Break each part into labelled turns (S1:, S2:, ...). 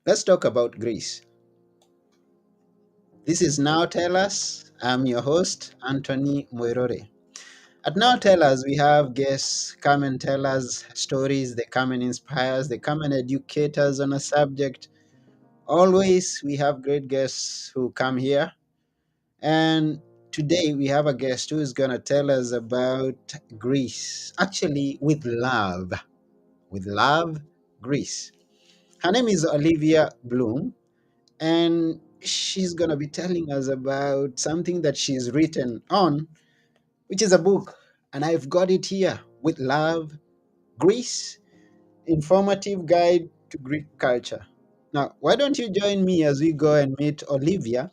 S1: Let's talk about Greece. This is Now Tell Us. I'm your host, Anthony Moirore. At Now Tell Us, we have guests come and tell us stories. They come and inspire us. They come and educate us on a subject. Always, we have great guests who come here. And today, we have a guest who is going to tell us about Greece. Actually, with love. With love, Greece. Her name is Olivia Bloom, and she's going to be telling us about something that she's written on, which is a book. And I've got it here: With Love, Greece, Informative Guide to Greek Culture. Now, why don't you join me as we go and meet Olivia?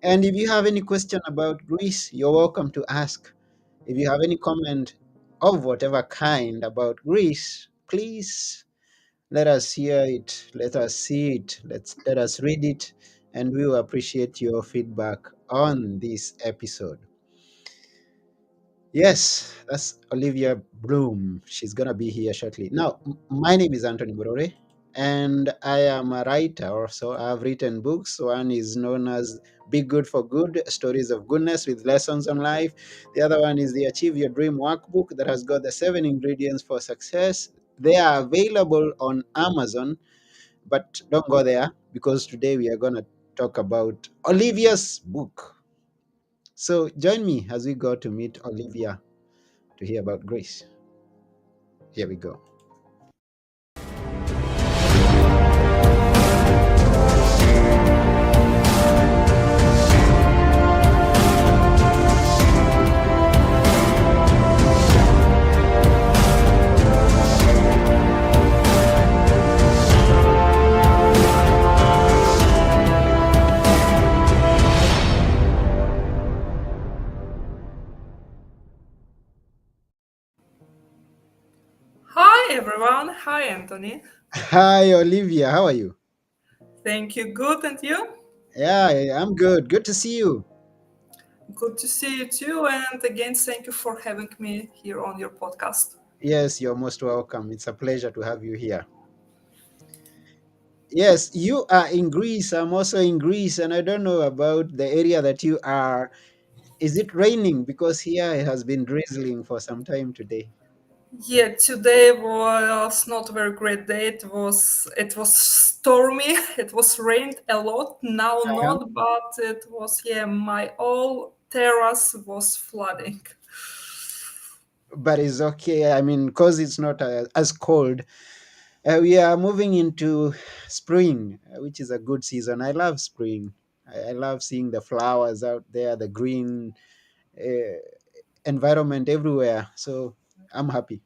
S1: And if you have any question about Greece, you're welcome to ask. If you have any comment of whatever kind about Greece, please let us hear it, let us see it, let us read it, and we will appreciate your feedback on this episode. Yes, that's Olivia Bloom. She's gonna be here shortly. Now, my name is Anthony Burore, and I am a writer. So I've written books. One is known as Be Good for Good: Stories of Goodness with Lessons on Life. The other one is the Achieve Your Dream Workbook that has got the 7 ingredients for success. They are available on Amazon, but don't go there because today we are gonna talk about Olivia's book. So join me as we go to meet Olivia to hear about grace. Here we go.
S2: Hi everyone. Hi Anthony.
S1: Hi, Olivia. How are you?
S2: Thank you. Good, and you?
S1: Yeah, I'm good. Good to see you.
S2: Good to see you too. And again, thank you for having me here on your podcast.
S1: Yes, you're most welcome. It's a pleasure to have you here. Yes, you are in Greece. I'm also in Greece, and I don't know about the area that you are. Is it raining? Because here it has been drizzling for some time today.
S2: Yeah, today was not a very great day. It was stormy. It was rained a lot. Now
S1: Yeah.
S2: not, but it was, yeah, my whole terrace was flooding.
S1: But it's okay. I mean, because it's not as cold. We are moving into spring, which is a good season. I love spring. I love seeing the flowers out there, the green uh, environment everywhere. So I'm happy.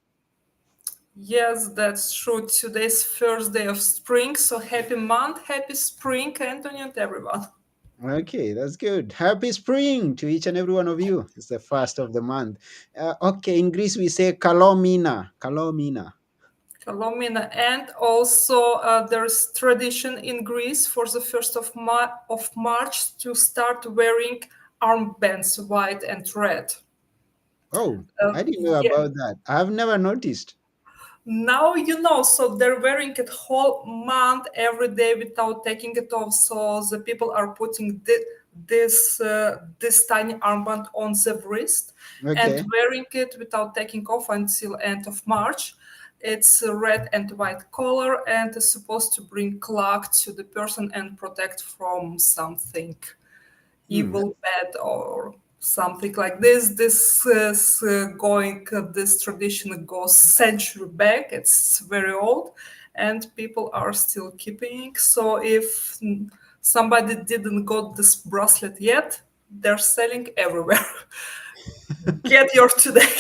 S2: Yes, that's true. Today's first day of spring. So happy month, happy spring, Anthony, and everyone.
S1: Okay, that's good. Happy spring to each and every one of you. It's the first of the month. Okay, in Greece we say kalomina. Kalomina.
S2: Kalomina. And also, there's tradition in Greece for the first of March to start wearing armbands, white and red.
S1: Oh, I didn't know
S2: Yeah,
S1: about that. I've never noticed.
S2: now you know. So they're wearing it whole month every day without taking it off. So the people are putting this tiny armband on the wrist and
S1: Okay.
S2: wearing it without taking off until end of March. It's a red and white color and is supposed to bring luck to the person and protect from something
S1: Hmm.
S2: evil, bad, or something like this. This is this tradition goes century back. It's very old, and people are still keeping. So if somebody didn't got this bracelet yet, they're selling everywhere. Get your today.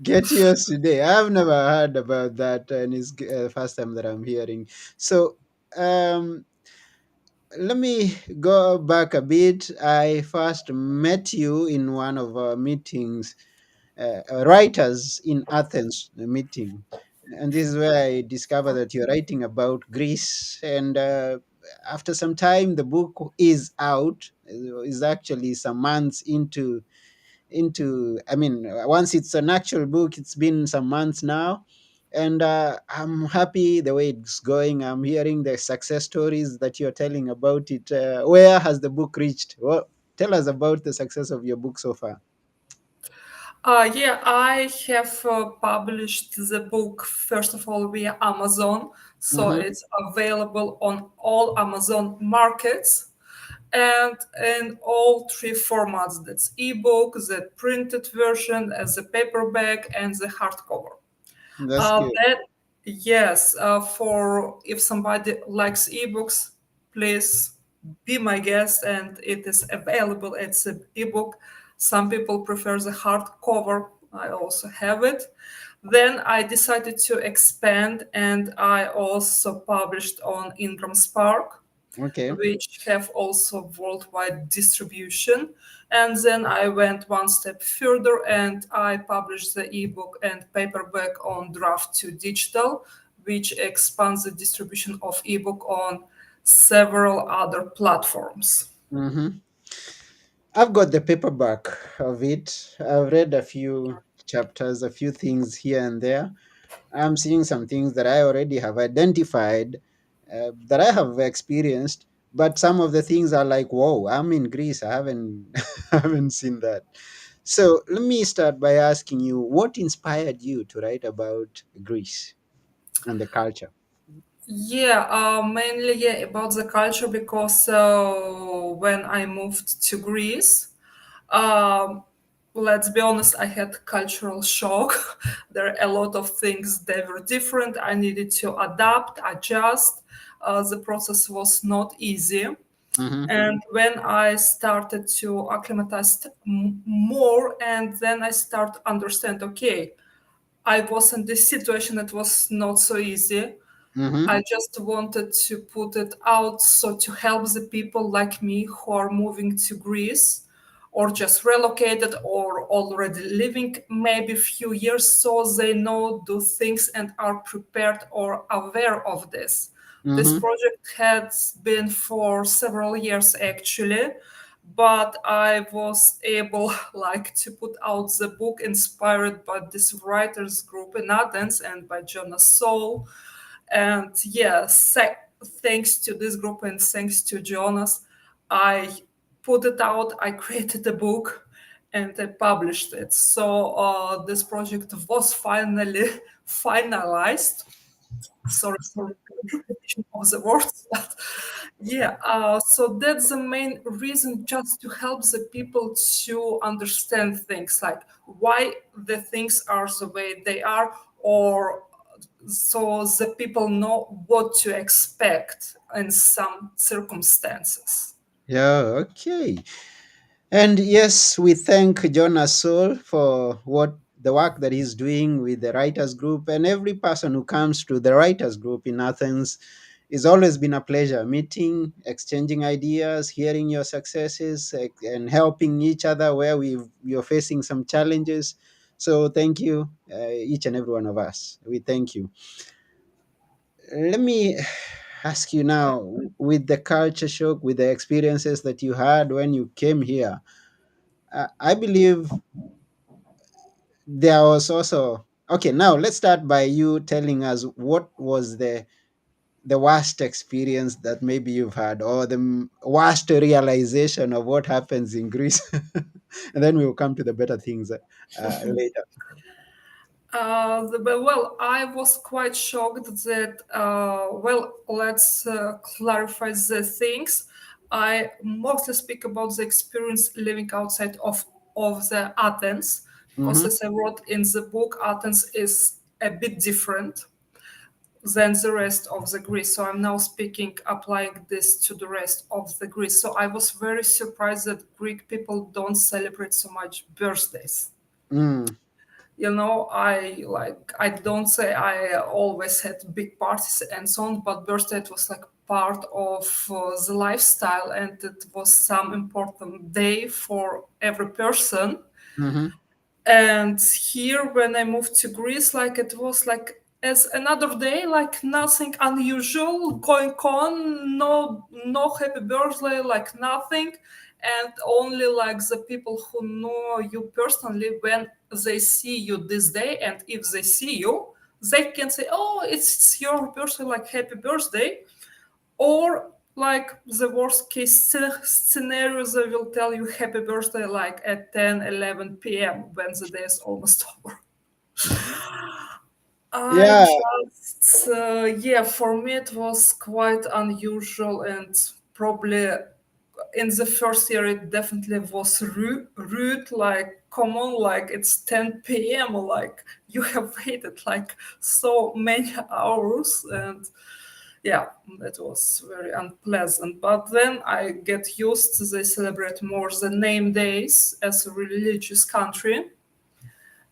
S1: Get yours today. I've never heard about that, and it's the first time that I'm hearing. So, um, let me go back a bit. I first met you in one of our meetings, writers in Athens meeting, and this is where I discovered that you're writing about Greece. And after some time, the book is out. Is actually some months into. I mean, once it's an actual book, it's been some months now. And I'm happy the way it's going. I'm hearing the success stories that you're telling about it. Where has the book reached? Well, tell us about the success of your book so far.
S2: Yeah, I have published the book first of all via Amazon, so
S1: Mm-hmm.
S2: it's available on all Amazon markets and in all three formats. That's ebook, the printed version, as the paperback, and the hardcover.
S1: That's good.
S2: That yes, for if somebody likes ebooks, please be my guest, and it is available. It's an ebook. Some people prefer the hardcover. I also have it. Then I decided to expand, and I also published on Ingram Spark,
S1: Okay.
S2: which have also worldwide distribution. And then I went one step further and I published the ebook and paperback on Draft to Digital, which expands the distribution of ebook on several other platforms.
S1: Mm-hmm. I've got the paperback of it. I've read a few chapters, a few things here and there. I'm seeing some things that I already have identified, that I have experienced. But some of the things are like, whoa, I'm in Greece. I haven't, I haven't seen that. So let me start by asking you, what inspired you to write about Greece and the culture?
S2: Yeah, mainly yeah, about the culture because when I moved to Greece, um, let's be honest, I had cultural shock. There are a lot of things that were different. I needed to adapt, adjust. The process was not easy.
S1: Mm-hmm.
S2: And when I started to acclimatize more, and then I start understand, okay, I was in this situation that was not so easy.
S1: Mm-hmm.
S2: I just wanted to put it out so to help the people like me who are moving to Greece or just relocated or already living maybe few years so they know do things and are prepared or aware of this. This
S1: Mm-hmm.
S2: project has been for several years actually, but I was able like to put out the book inspired by this writers group in Athens and by Jonas Soul. And yes, thanks to this group and thanks to Jonas, I put it out, I created a book, and I published it. So this project was finally finalized. Sorry for the repetition of the words, but yeah. So that's the main reason, just to help the people to understand things like why the things are the way they are, or so the people know what to expect in some circumstances.
S1: Yeah, okay. And yes, we thank Jonas Soul for what the work that he's doing with the writers group, and every person who comes to the writers group in Athens. It's always been a pleasure meeting, exchanging ideas, hearing your successes, and helping each other where we're facing some challenges. So thank you, each and every one of us. We thank you. Let me ask you now, with the culture shock, with the experiences that you had when you came here, I believe there was also, okay, now let's start by you telling us what was the worst experience that maybe you've had, or the worst realization of what happens in Greece. And then we'll come to the better things later.
S2: Well, I was quite shocked that, well, let's clarify the things. I mostly speak about the experience living outside of the Athens, because
S1: Mm-hmm.
S2: as I wrote in the book, Athens is a bit different than the rest of the Greece. So I'm now speaking, applying this to the rest of the Greece. So I was very surprised that Greek people don't celebrate so much birthdays.
S1: Mm.
S2: I don't say I always had big parties and so on, but birthday was like part of the lifestyle, and it was some important day for every person.
S1: Mm-hmm.
S2: And here, when I moved to Greece, like it was like as another day, like nothing unusual going on, no happy birthday, like nothing. And only like the people who know you personally, when they see you this day, and if they see you, they can say, "Oh, it's your birthday, like happy birthday," or like the worst case scenario, they will tell you happy birthday like at 10, 11 p.m. when the day is almost over. I
S1: Yeah.
S2: just, yeah, for me it was quite unusual, and probably in the first year it definitely was rude. Like, come on, like it's 10 p.m. Like you have waited like so many hours, and yeah, that was very unpleasant. But then I get used. They celebrate more the name days as a religious country,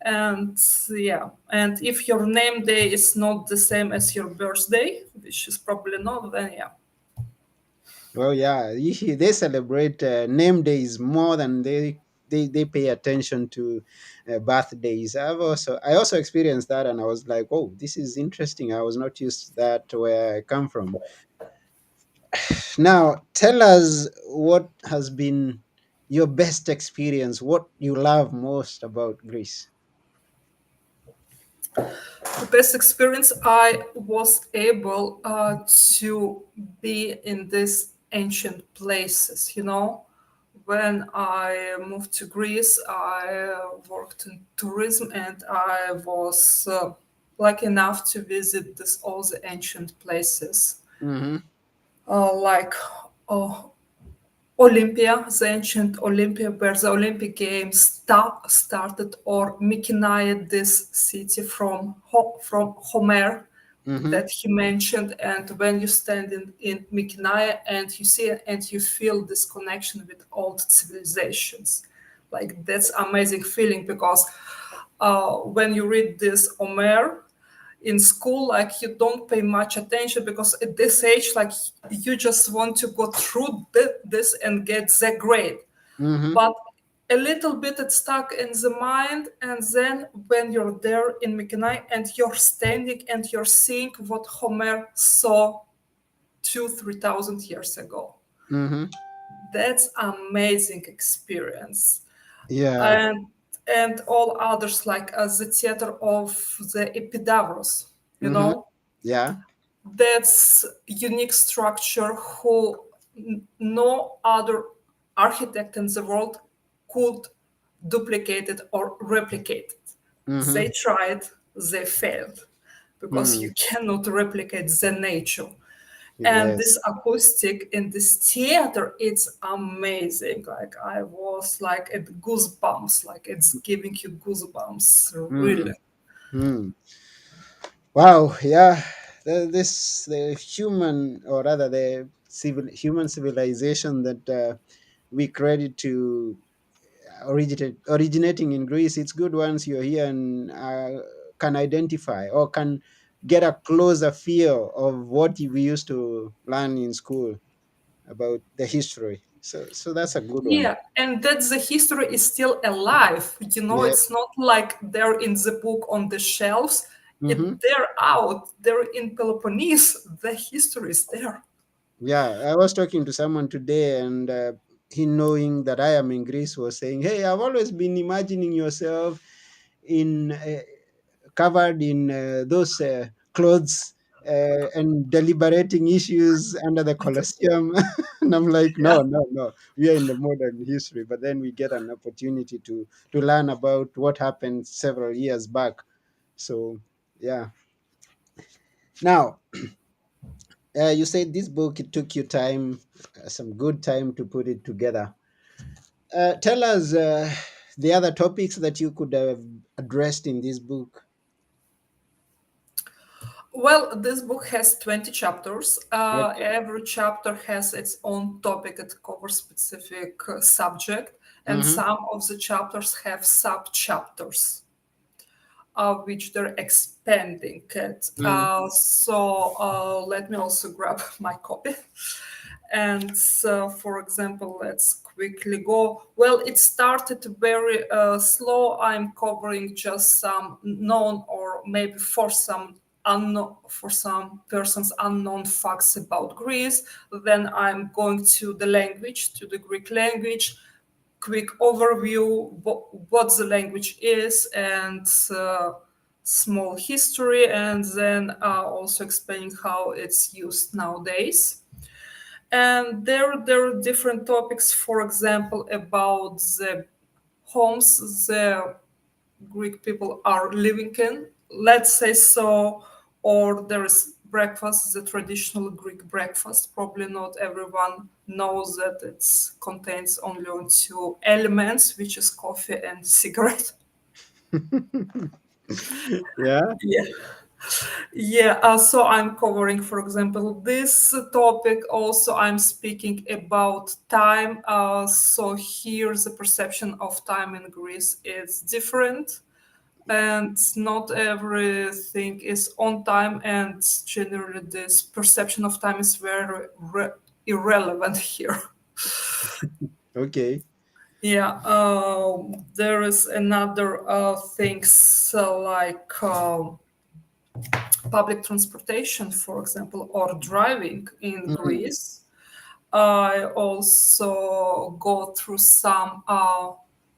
S2: and yeah, and if your name day is not the same as your birthday, which is probably not, then yeah.
S1: Well, yeah, usually they celebrate name days more than they pay attention to birthdays. I also experienced that, and I was like, oh, this is interesting. I was not used to that where I come from. Now, tell us what has been your best experience, what you love most about Greece.
S2: The best experience, I was able to be in these ancient places, you know. When I moved to Greece, I worked in tourism, and I was lucky enough to visit all the ancient places,
S1: Mm-hmm.
S2: like uh, Olympia, the ancient Olympia, where the Olympic Games started, or Mykenae, this city from from Homer
S1: Mm-hmm.
S2: that he mentioned. And when you stand in Mykenae and you see and you feel this connection with old civilizations, like that's amazing feeling, because when you read this Homer in school, like you don't pay much attention, because at this age, like you just want to go through this and get the grade.
S1: Mm-hmm.
S2: But a little bit it's stuck in the mind, and then when you're there in Mykenae and you're standing and you're seeing what Homer saw 2 3 thousand years ago,
S1: Mm-hmm.
S2: that's amazing experience.
S1: Yeah.
S2: And all others, like the theater of the Epidavros, you
S1: Mm-hmm.
S2: know,
S1: Yeah.
S2: that's unique structure who no other architect in the world could duplicate it or replicate it.
S1: Mm-hmm.
S2: They tried, they failed, because
S1: Mm.
S2: you cannot replicate the nature. And this
S1: Yes.
S2: acoustic in this theater, it's amazing. Like I was like at goosebumps, like it's giving you goosebumps,
S1: Mm.
S2: really.
S1: Mm. Wow, yeah. The human, or rather the human civilization that we credit to originating in Greece, it's good once you're here and can identify or can get a closer feel of what we used to learn in school about the history. So that's a good one.
S2: Yeah, and that the history is still alive. You know,
S1: Yeah.
S2: it's not like they're in the book on the shelves.
S1: Mm-hmm.
S2: They're out. They're in Peloponnese. The history is there.
S1: Yeah, I was talking to someone today, and he, knowing that I am in Greece, was saying, "Hey, I've always been imagining yourself in covered in those clothes and deliberating issues under the Colosseum." And I'm like,
S2: Yeah.
S1: "No, no, no. We are in the modern history." But then we get an opportunity to learn about what happened several years back. So, yeah. Now, you said this book, it took you time, some good time to put it together. Tell us the other topics that you could have addressed in this book.
S2: Well, this book has 20 chapters.
S1: Okay.
S2: Every chapter has its own topic. It covers specific subject, and
S1: Mm-hmm.
S2: some of the chapters have sub chapters, which they're expanding it.
S1: Mm-hmm.
S2: So let me also grab my copy. And for example, let's quickly go. Well, it started very slow. I'm covering just some known, or maybe for some unknown, for some persons unknown facts about Greece. Then I'm going to the language, to the Greek language, quick overview what the language is, and small history, and then also explaining how it's used nowadays. And there are different topics, for example, about the homes the Greek people are living in, let's say so, or there is breakfast, the traditional Greek breakfast. Probably not everyone knows that it contains only two elements, which is coffee and cigarette.
S1: Yeah.
S2: Yeah. Yeah, so I'm covering, for example, this topic. Also, I'm speaking about time. So here, the perception of time in Greece is different, and not everything is on time. And generally, this perception of time is very irrelevant here.
S1: Okay.
S2: Yeah, there is another things like. Public transportation, for example, or driving in
S1: Mm,
S2: Greece. I also go through some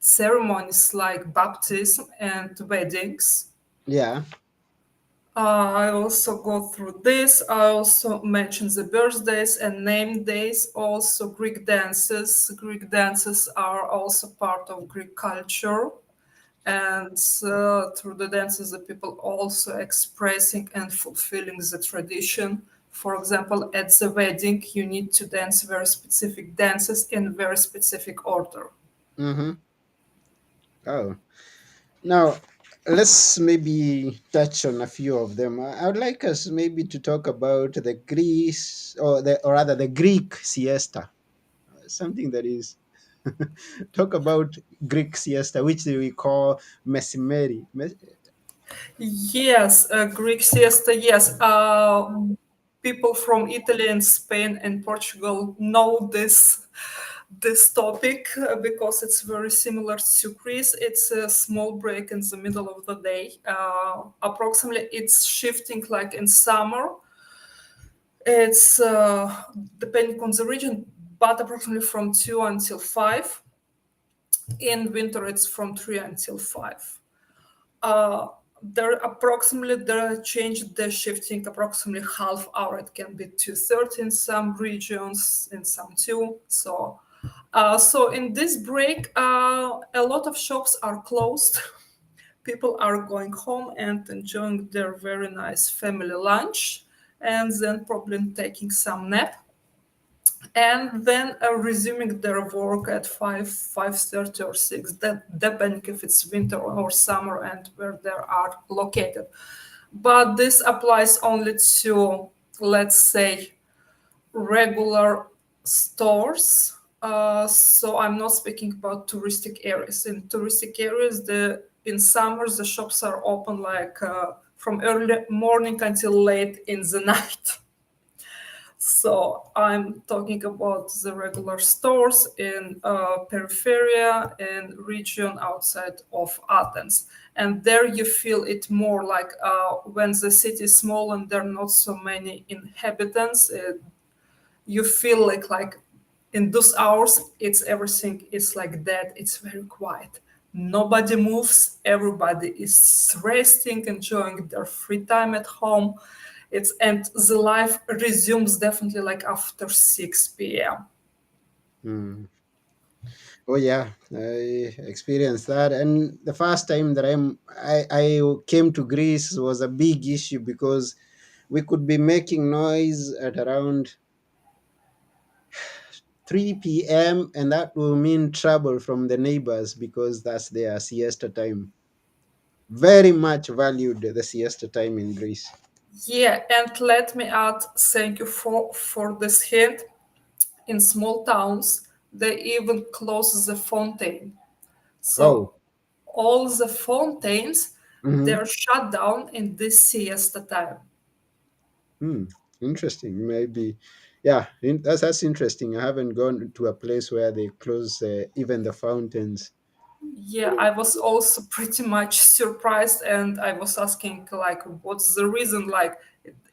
S2: ceremonies like baptism and weddings.
S1: yeah.
S2: I also go through this. I also mention the birthdays and name days, also Greek dances. Greek dances are also part of Greek culture, and through the dances the people also expressing and fulfilling the tradition. For example, at the wedding you need to dance very specific dances in very specific order.
S1: Mm-hmm. Oh. Now, let's maybe touch on a few of them. I would like us maybe to talk about the Greece, or rather the Greek siesta, something that is talk about Greek siesta, which we call mesimeri.
S2: Yes, Greek siesta, yes. People from Italy and Spain and Portugal know this topic because it's very similar to Greece. It's a small break in the middle of the day. Approximately, it's shifting like in summer. It's depending on the region, but approximately from 2 until 5. In winter, it's from 3 until 5. Uh, there change the shifting approximately half hour. It can be 2:30 in some regions, in some two. So in this break, a lot of shops are closed. People are going home and enjoying their very nice family lunch, and then probably taking some nap, and then resuming their work at 5:30 or 6, that depending if it's winter or summer and where they are located. But this applies only to, let's say, regular stores. So I'm not speaking about touristic areas. In touristic areas, the in summers the shops are open like from early morning until late in the night. So I'm talking about the regular stores in peripheria and region outside of Athens. And there you feel it more like when the city is small and there are not so many inhabitants. You feel like in those hours, it's everything is like that. It's very quiet. Nobody moves. Everybody is resting, enjoying their free time at home. It's and the life resumes definitely like after 6 p.m.
S1: Mm. Oh yeah, I experienced that, and the first time that I came to Greece was a big issue because we could be making noise at around 3 p.m., and that will mean trouble from the neighbors because that's their siesta time. Very much valued the siesta time in Greece.
S2: Yeah, and let me add, thank you for this hint. In small towns, they even close the fountain.
S1: Oh,
S2: So all the fountains
S1: hmm,
S2: they're shut down in this siesta time.
S1: hmm, interesting. Maybe, yeah, that's interesting. I haven't gone to a place where they close even the fountains.
S2: Yeah, I was also pretty much surprised, and I was asking like, what's the reason? Like,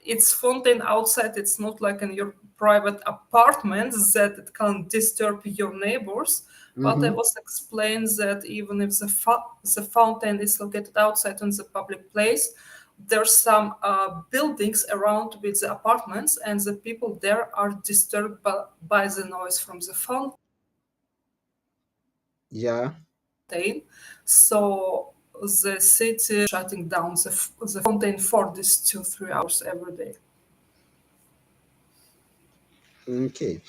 S2: It's fountain outside. It's not like in your private apartment that it can disturb your neighbors. But I
S1: Mm-hmm.
S2: was explained that even if the fountain is located outside on the public place, there's some buildings around with the apartments, and the people there are disturbed by the noise from the fountain.
S1: Yeah.
S2: So the city shutting down the fountain for these 2 3 hours every day.
S1: Okay.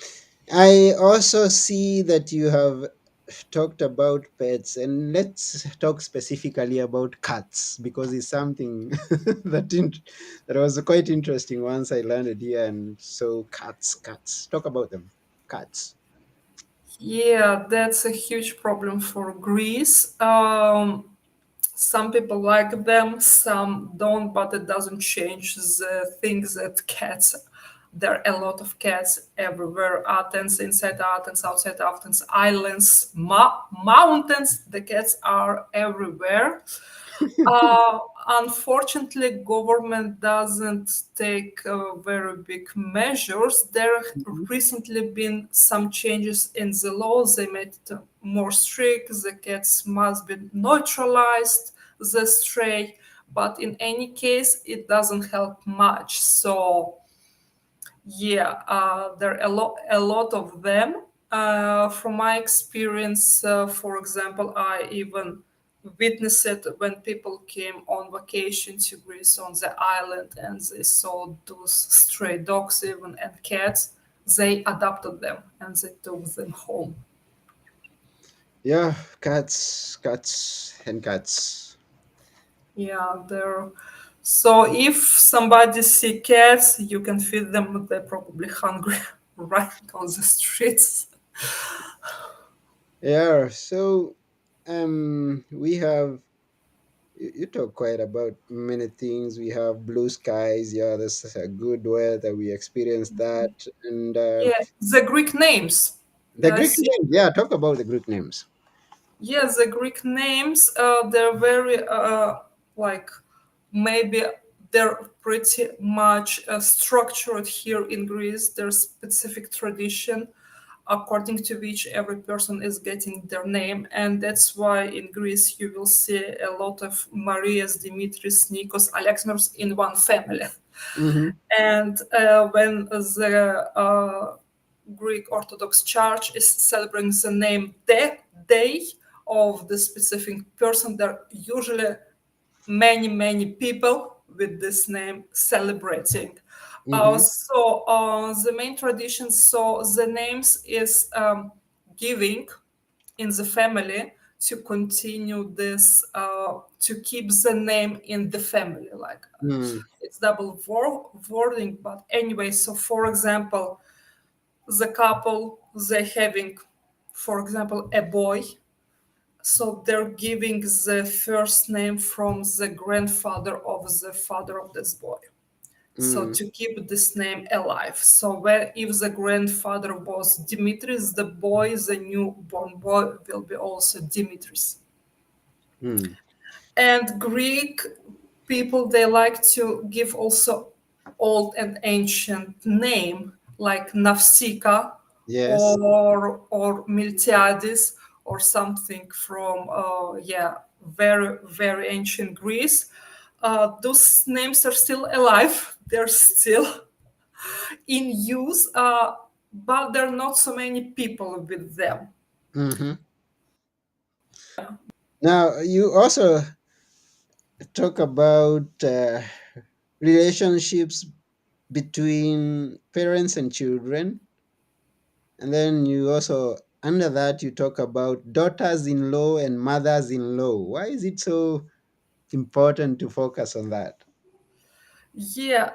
S1: I also see that you have talked about pets, and let's talk specifically about cats because it's something that was quite interesting once I landed here. And so, cats. Talk about them. Cats.
S2: Yeah, that's a huge problem for Greece. Some people like them, some don't, but it doesn't change the things that cats. There are a lot of cats everywhere. Athens, inside Athens, outside Athens, islands, mountains. The cats are everywhere. Uh, Unfortunately, government doesn't take very big measures. There
S1: Mhm.
S2: recently been some changes in the law. They made it more strict. The cats must be neutralized, the stray. But in any case, it doesn't help much. So yeah, there are a lot of them. From my experience, for example, I even witnessed it when people came on vacation to Greece on the island and they saw those stray dogs even and cats. They adopted them and they took them home.
S1: Yeah, cats, and cats.
S2: Yeah, they're so if somebody see cats, you can feed them. They're probably hungry right on the streets.
S1: Yeah. So, we have you talk quite about many things. We have blue skies. Yeah, this is a good weather. We experienced that, and
S2: Yeah, the Greek names.
S1: the Greek
S2: See,
S1: names. Yeah, talk about the Greek names.
S2: yeah, the Greek names. They're very like maybe they're pretty much structured here in Greece. There's specific tradition according to which every person is getting their name, and that's why in Greece you will see a lot of Marias, Dimitris, Nikos, Alexandros in one family.
S1: Mm-hmm.
S2: And when the Greek Orthodox Church is celebrating the name day of the specific person, there are usually many people with this name celebrating.
S1: Mm-hmm.
S2: The main tradition, so the names is giving in the family to continue this to keep the name in the family like
S1: Mm-hmm.
S2: it's double wording, but anyway, so for example, the couple they having, for example, a boy, so they're giving the first name from the grandfather of the father of this boy, so to keep this name alive. So where if the grandfather was Dimitris, the boy, the newborn boy, will be also Dimitris.
S1: Mm-hmm.
S2: And Greek people they like to give also old and ancient name like Nafsika
S1: Yes.
S2: or Miltiadis or something from very ancient Greece. Those names are still alive. They're still in use, but there are not so many people with them.
S1: Mm-hmm. Now you also talk about relationships between parents and children, and then you also under that you talk about daughters-in-law and mothers-in-law. Why is it so important to focus on that?
S2: Yeah,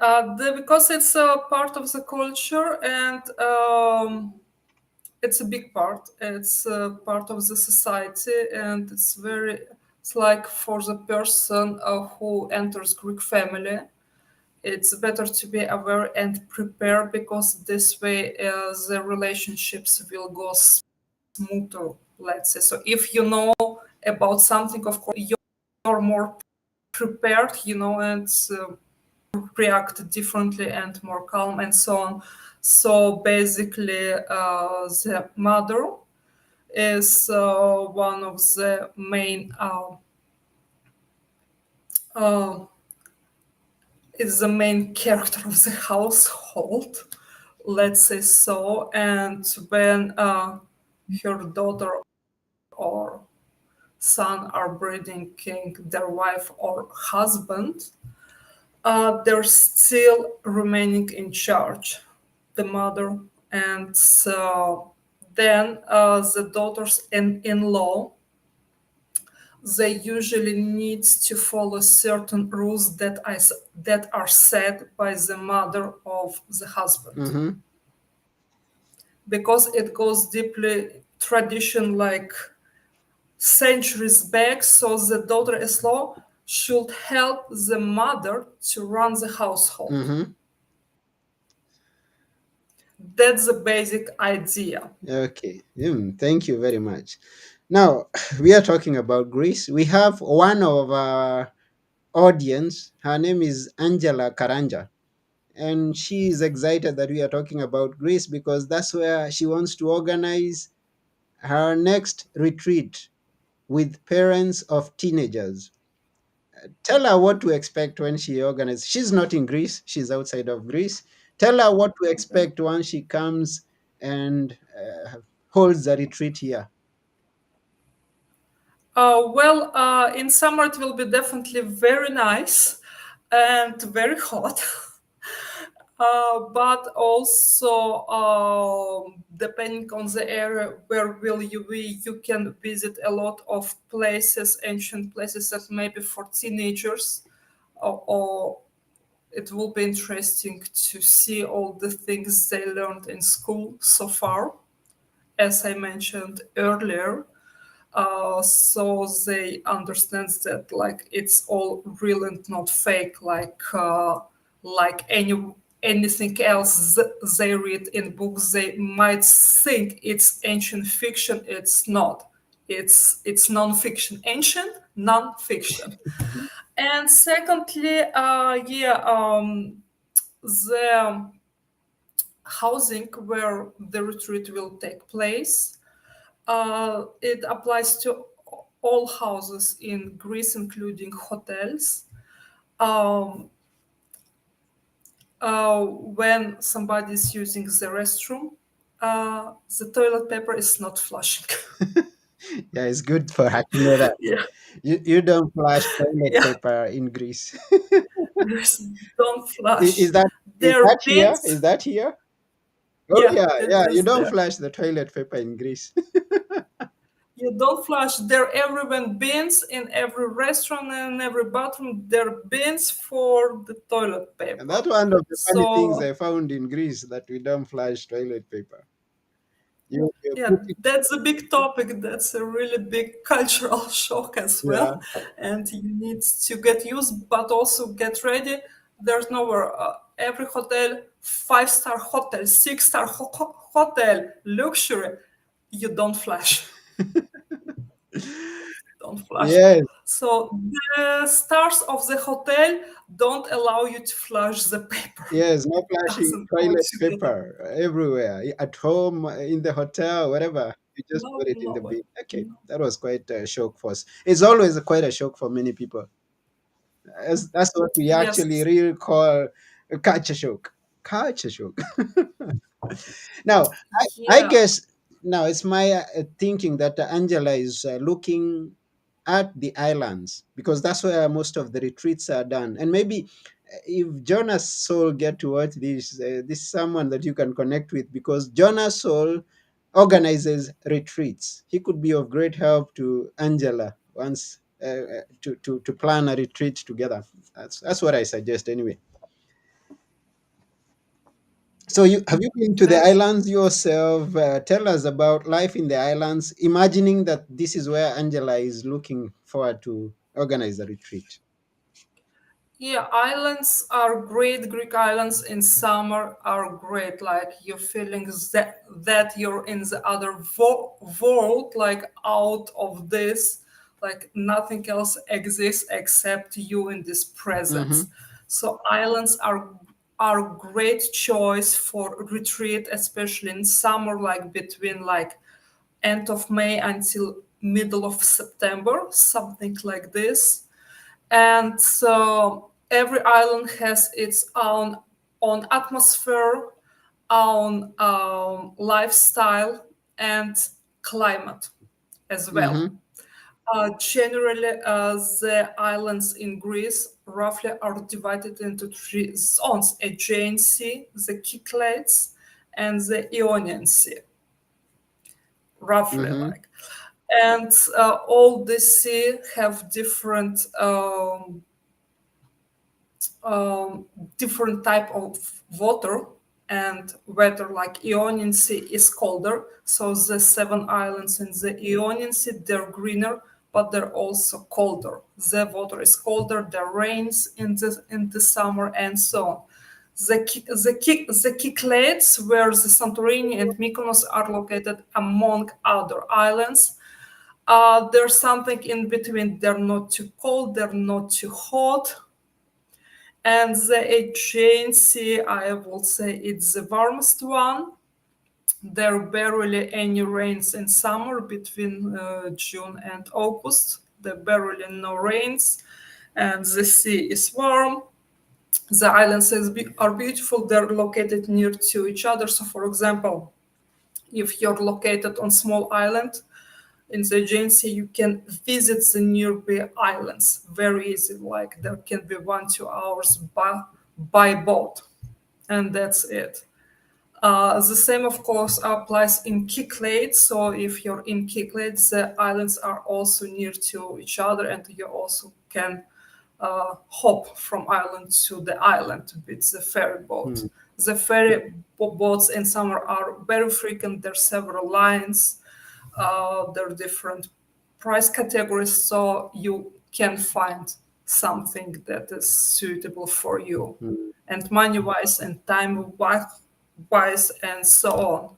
S2: because it's a part of the culture and it's a big part. It's a part of the society and it's like for the person who enters Greek family, it's better to be aware and prepare because this way the relationships will go smoother, let's say. So if you know about something, of course, you're more prepared, and react differently and more calm and so on. So basically, the mother is one of the main uh, is the main character of the household, let's say so. And when her daughter or son are breeding their wife or husband, they're still remaining in charge, the mother. And so then the daughters in-law, they usually need to follow certain rules that are set by the mother of the husband,
S1: Mm-hmm.
S2: because it goes deeply tradition like centuries back. So the daughter-in-law should help the mother to run the household.
S1: Mm-hmm.
S2: That's the basic idea.
S1: Okay. Thank you very much. Now, we are talking about Greece. We have one of our audience. Her name is Angela Karanja. And she is excited that we are talking about Greece because that's where she wants to organize her next retreat with parents of teenagers. Tell her what to expect when she organizes. She's not in Greece, she's outside of Greece. Tell her what to expect once she comes and holds a retreat here.
S2: In summer it will be definitely very nice and very hot. But also, depending on the area where will you be, you can visit a lot of places, ancient places that maybe for teenagers, or it will be interesting to see all the things they learned in school so far, as I mentioned earlier. So they understand that like it's all real and not fake, like anything else they read in books. They might think it's ancient fiction. It's not. It's non-fiction, ancient non-fiction. And secondly, the housing where the retreat will take place, it applies to all houses in Greece, including hotels. Um, when somebody is using the restroom, the toilet paper is not flushing.
S1: Yeah, it's good for her to know that.
S2: Yeah,
S1: You don't flush toilet
S2: yeah.
S1: paper in Greece.
S2: Yes, don't
S1: I-
S2: flush.
S1: is that is
S2: Their
S1: that here? Is
S2: bins,
S1: that here? Oh
S2: yeah,
S1: yeah,
S2: it
S1: yeah. You
S2: is
S1: don't
S2: there.
S1: flush the toilet paper in Greece.
S2: You don't flush. There are everywhere bins in every restaurant and every bathroom. There are bins for the toilet
S1: And
S2: paper.
S1: that's one of the funny things
S2: So
S1: I found in Greece that we don't flush toilet paper. You
S2: yeah,
S1: put it,
S2: that's a big topic. That's a really big cultural shock as
S1: yeah.
S2: well. And you need to get used, but also get ready. There's nowhere. Every hotel, five-star hotel, six-star hotel, luxury, you don't flash. Don't flash.
S1: Yes,
S2: So the stars of the hotel don't allow you to flush the paper.
S1: yes, no
S2: It
S1: flashing
S2: doesn't
S1: toilet
S2: altogether.
S1: paper everywhere, at home, in the hotel, wherever. You just
S2: No,
S1: put it in
S2: no
S1: the
S2: way.
S1: bin. Okay,
S2: No.
S1: that was quite a shock for us. It's always quite a shock for many people. That's what we actually
S2: Yes.
S1: really call a culture shock. Culture shock. Now, I
S2: Yeah.
S1: guess now it's my thinking that Angela is looking at the islands because that's where most of the retreats are done. And maybe if Jonas Soul get to watch this is someone that you can connect with because Jonas Soul organizes retreats. He could be of great help to Angela once to plan a retreat together. That's what I suggest anyway. So you have you been to the
S2: That's
S1: islands yourself? Tell us about life in the islands, imagining that this is where Angela is looking forward to organize a retreat.
S2: Yeah, islands are great. Greek islands in summer are great. Like you're feeling that you're in the other world, like out of this, like nothing else exists except you in this
S1: Mm-hmm.
S2: presence. So islands are great choice for retreat, especially in summer, like between like end of May until middle of September, something like this. And so every island has its own atmosphere, own lifestyle, and climate as well.
S1: Mm-hmm.
S2: Generally, the islands in Greece roughly are divided into three zones: Aegean Sea, the Cyclades, and the Ionian Sea, roughly
S1: Mm-hmm.
S2: like. And all the sea have um, different type of water and weather. Like Ionian Sea is colder, so the seven islands in the Ionian Sea, they're greener, but they're also colder. The water is colder, there rains in the summer, and so on. The Cyclades, where the Santorini and Mykonos are located, among other islands, there's something in between. They're not too cold, they're not too hot, and the Aegean Sea, I will say it's the warmest one. There are barely any rains in summer between June and August. There are barely no rains, and the sea is warm. The islands are beautiful. They're located near to each other. So, for example, if you're located on small island in the Aegean Sea, you can visit the nearby islands very easy. Like there can be 1-2 hours by boat, and that's it. The same, of course, applies in Cyclades. So if you're in Cyclades, the islands are also near to each other, and you also can hop from island to the island with the ferry boat. The ferry boats in summer are very frequent. There are several lines. There are different price categories, so you can find something that is suitable for you,
S1: Mm-hmm.
S2: and money wise and time wise and so on.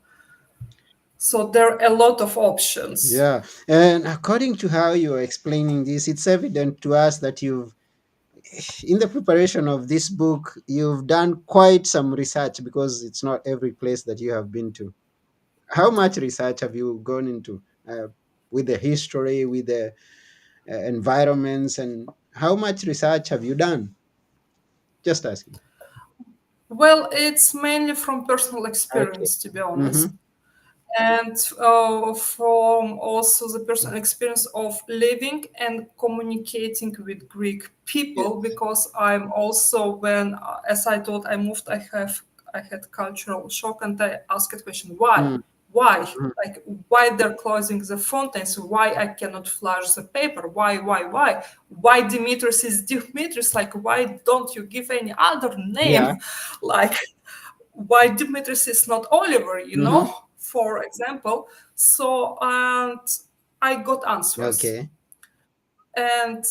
S2: So there are a lot of options.
S1: Yeah, and according to how you are explaining this, it's evident to us that in the preparation of this book, you've done quite some research because it's not every place that you have been to. How much research have you gone into with the history, with the environments, and how much research have you done? Just asking.
S2: Well, it's mainly from personal
S1: Okay.
S2: experience, to be honest,
S1: Mm-hmm.
S2: and from also the personal experience of living and communicating with Greek
S1: Yeah.
S2: people, because I'm also when, as I thought I moved, I had cultural shock, and I asked a question: why, like why they're closing the fountains, why I cannot flush the paper, why Dimitris is Dimitris, like why don't you give any other name,
S1: Yeah.
S2: like why Dimitris is not Oliver,
S1: Mm-hmm.
S2: for example. So, and I got answers.
S1: Okay.
S2: And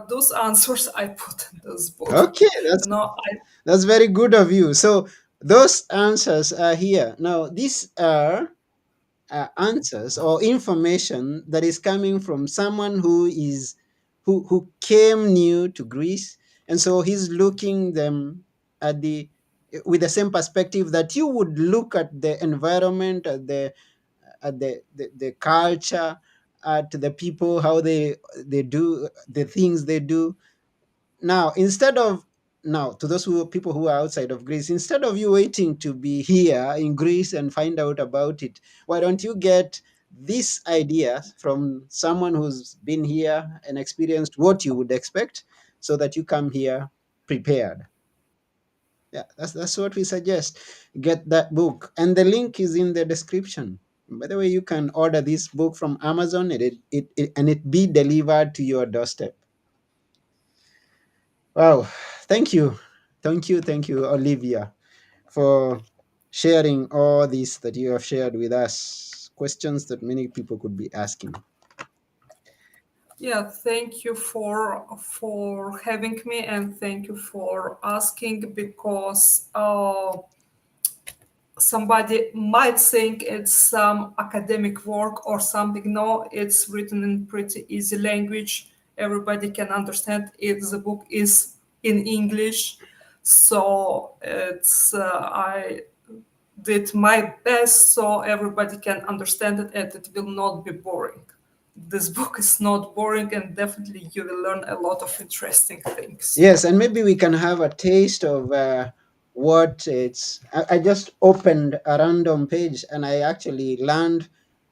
S2: those answers I put in this book.
S1: Okay.
S2: You know, I
S1: That's very good of you. So those answers are here. Now, these are answers or information that is coming from someone who came new to Greece, and so he's looking them at the with the same perspective that you would look at the environment, at the culture, at the people, how they do the things they do. Now, to those people who are outside of Greece, instead of you waiting to be here in Greece and find out about it, why don't you get this idea from someone who's been here and experienced what you would expect, so that you come here prepared? Yeah, that's what we suggest. Get that book, and the link is in the description. By the way, you can order this book from Amazon, and it be delivered to your doorstep. Wow. Thank you. Thank you, Olivia, for sharing all this that you have shared with us. Questions that many people could be asking.
S2: yeah, thank you for having me, and thank you for asking, because somebody might think it's some academic work or something. No, it's written in pretty easy language. Everybody can understand it. The book is in English. So I did my best so everybody can understand it and it will not be boring. This book is not boring, and definitely you will learn a lot of interesting things.
S1: Yes, and maybe we can have a taste of what it's. I just opened a random page and I actually learned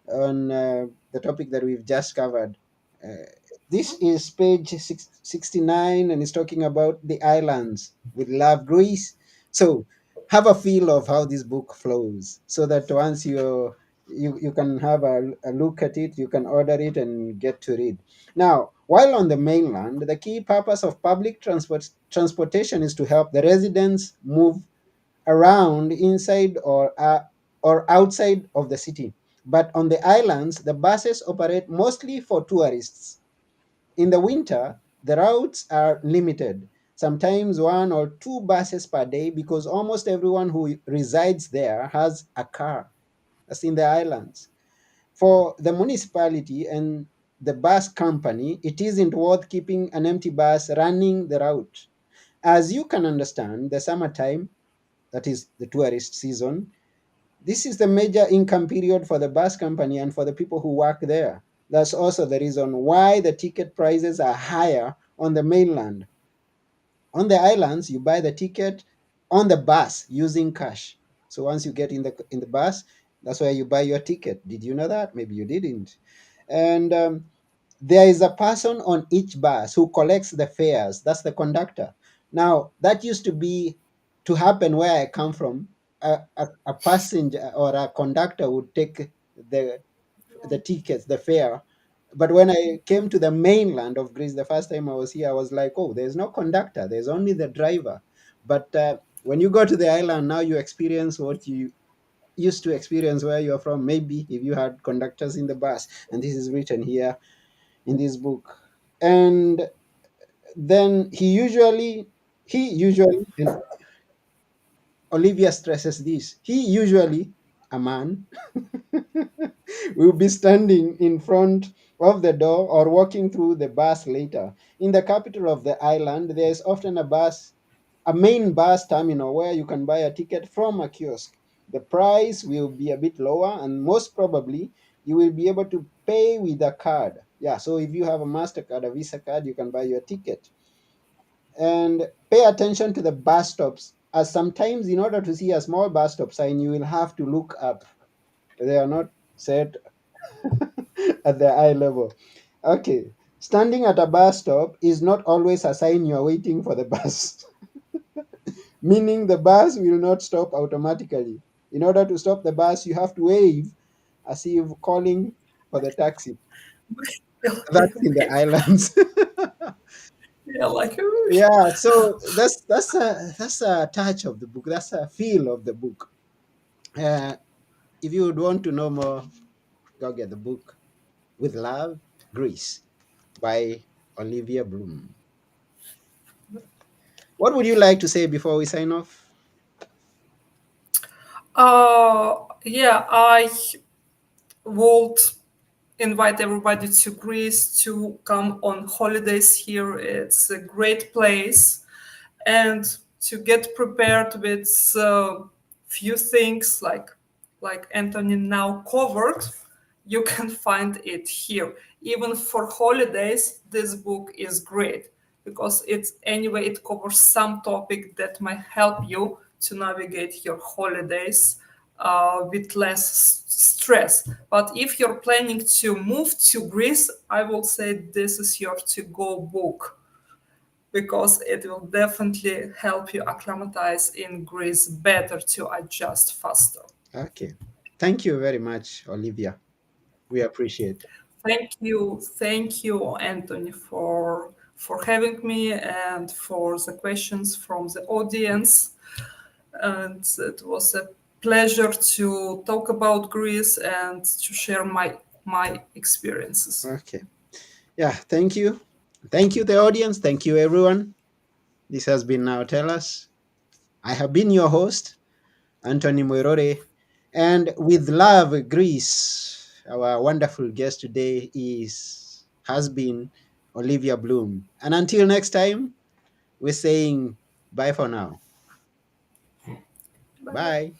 S1: on the topic that we've just covered. Uh, this is page 69 and it's talking about the islands with love Greece. So have a feel of how this book flows so that once you can have a look at it, you can order it and get to read. Now, while on the mainland, the key purpose of public transportation is to help the residents move around inside or outside of the city. But on the islands, the buses operate mostly for tourists. In the winter, the routes are limited, sometimes one or two buses per day, because almost everyone who resides there has a car, as in the islands. For the municipality and the bus company, it isn't worth keeping an empty bus running the route. As you can understand, the summertime, that is the tourist season, this is the major income period for the bus company and for the people who work there. That's also the reason why the ticket prices are higher on the mainland. On the islands, you buy the ticket on the bus using cash. So once you get in the bus, that's where you buy your ticket. Did you know that? Maybe you didn't. And there is a person on each bus who collects the fares. That's the conductor. Now that used to be to happen where I come from. A passenger or a conductor would take the the tickets, the fare. But when I came to the mainland of Greece, the first time I was here, I was like, oh, there's no conductor, there's only the driver. But when you go to the island, now you experience what you used to experience where you're from. Maybe if you had conductors in the bus, and this is written here in this book. And then and Olivia stresses this, he usually, a man, will be standing in front of the door or walking through the bus later. In the capital of the island, there is often a main bus terminal where you can buy a ticket from a kiosk. The price will be a bit lower, and most probably, you will be able to pay with a card. Yeah, so if you have a MasterCard, a Visa card, you can buy your ticket. And pay attention to the bus stops, as sometimes, in order to see a small bus stop sign, you will have to look up. They are not set at the eye level. Okay. Standing at a bus stop is not always a sign you're waiting for the bus, meaning the bus will not stop automatically. In order to stop the bus, you have to wave as if calling for the taxi. That's in the islands.
S2: Yeah, like, "Ooh."
S1: Yeah, so that's a touch of the book. That's a feel of the book. Uh, if you would want to know more, go get the book With Love, Greece by Olivia Bloom. What would you like to say before we sign off?
S2: Yeah, I would invite everybody to Greece to come on holidays here. It's a great place, and to get prepared with few things like Anthony now covered, you can find it here. Even for holidays, this book is great because it's anyway it covers some topic that might help you to navigate your holidays with less stress. But if you're planning to move to Greece, I will say this is your to-go book because it will definitely help you acclimatize in Greece better to adjust faster.
S1: Okay. Thank you very much, Olivia. We appreciate.
S2: Thank you, Anthony, for having me and for the questions from the audience. And it was a pleasure to talk about Greece and to share my experiences.
S1: Okay. Yeah, thank you. Thank you, the audience. Thank you, everyone. This has been Now Tell Us. I have been your host, Anthony Moirore. And with love, Greece, our wonderful guest today has been Olivia Bloom. And until next time, we're saying bye for now.
S2: Bye bye.
S1: Bye.